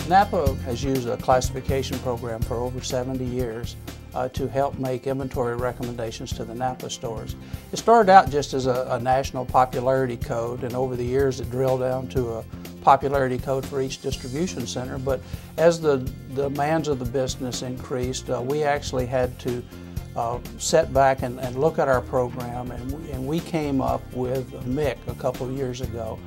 NAPA has used a classification program for over 70 years to help make inventory recommendations to the NAPA stores. It started out just as a national popularity code, and over the years it drilled down to a popularity code for each distribution center. But as the demands of the business increased, we actually had to set back and look at our program, and we came up with MIC a couple of years ago,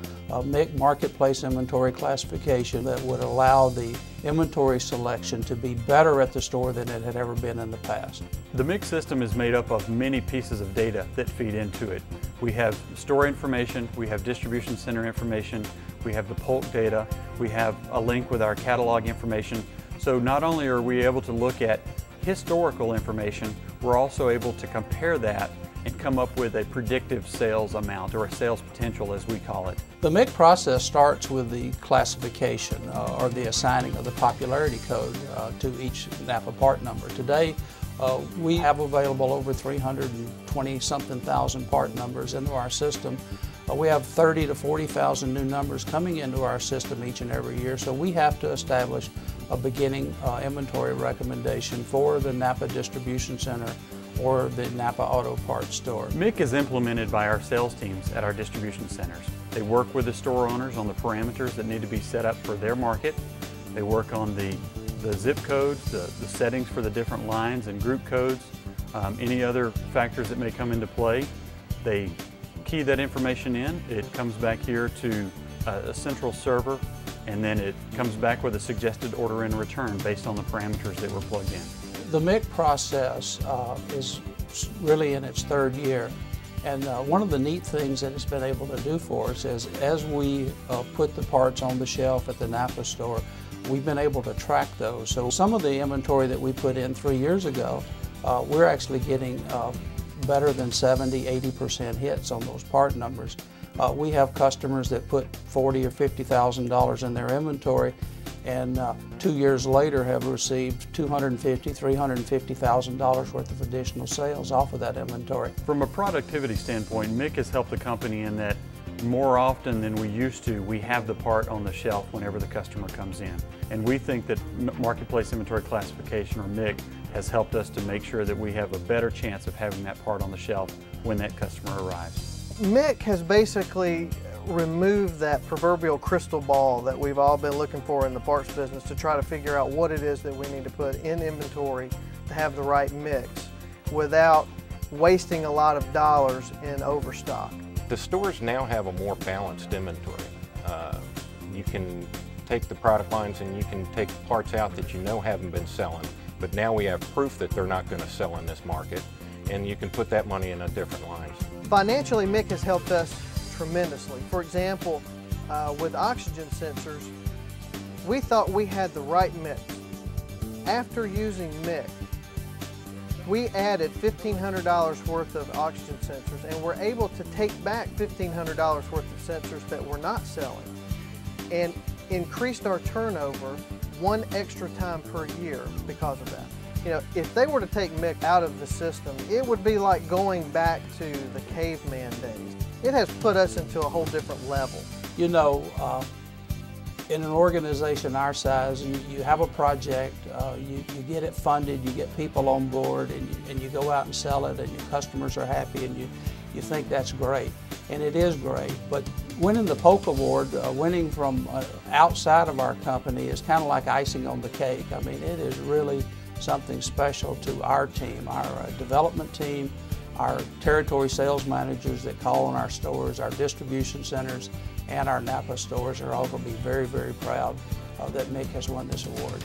MIC Marketplace Inventory Classification, that would allow the inventory selection to be better at the store than it had ever been in the past. The MIC system is made up of many pieces of data that feed into it. We have store information, we have distribution center information, we have the Polk data, we have a link with our catalog information. So not only are we able to look at historical information, we're also able to compare that and come up with a predictive sales amount, or a sales potential as we call it. The MIC process starts with the classification or the assigning of the popularity code to each NAPA part number. Today we have available over 320-something thousand part numbers into our system. We have 30 to 40,000 new numbers coming into our system each and every year, so we have to establish a beginning inventory recommendation for the NAPA distribution center or the NAPA auto parts store. MIC is implemented by our sales teams at our distribution centers. They work with the store owners on the parameters that need to be set up for their market. They work on the zip codes, the settings for the different lines and group codes, any other factors that may come into play. They key that information in, it comes back here to a central server, and then it comes back with a suggested order in return based on the parameters that were plugged in. The MIC process is really in its third year, and one of the neat things that it's been able to do for us is, as we put the parts on the shelf at the NAPA store, we've been able to track those. So some of the inventory that we put in 3 years ago, we're actually getting better than 70–80% hits on those part numbers. We have customers that put $40,000 or $50,000 in their inventory, and 2 years later have received $250,000–350,000 worth of additional sales off of that inventory. From a productivity standpoint, MIC has helped the company in that more often than we used to, we have the part on the shelf whenever the customer comes in. And we think that Marketplace Inventory Classification, or MIC, has helped us to make sure that we have a better chance of having that part on the shelf when that customer arrives. MIC has basically removed that proverbial crystal ball that we've all been looking for in the parts business to try to figure out what it is that we need to put in inventory to have the right mix without wasting a lot of dollars in overstock. The stores now have a more balanced inventory. You can take the product lines and you can take parts out that you know haven't been selling, but now we have proof that they're not going to sell in this market, and you can put that money in a different lines. Financially, MIC has helped us tremendously. For example, with oxygen sensors, we thought we had the right mix. After using MIC, we added $1,500 worth of oxygen sensors, and we're able to take back $1,500 worth of sensors that we're not selling, and increased our turnover 1 extra time per year because of that. You know, if they were to take MIC out of the system, it would be like going back to the caveman days. It has put us into a whole different level. You know, in an organization our size, you have a project, you get it funded, you get people on board, and you go out and sell it, and your customers are happy, and you think that's great. And it is great, but winning the Polk Award, winning from outside of our company, is kind of like icing on the cake. I mean, it is really something special to our team, our development team, our territory sales managers that call on our stores, our distribution centers, and our NAPA stores are all going to be very, very proud that MIC has won this award.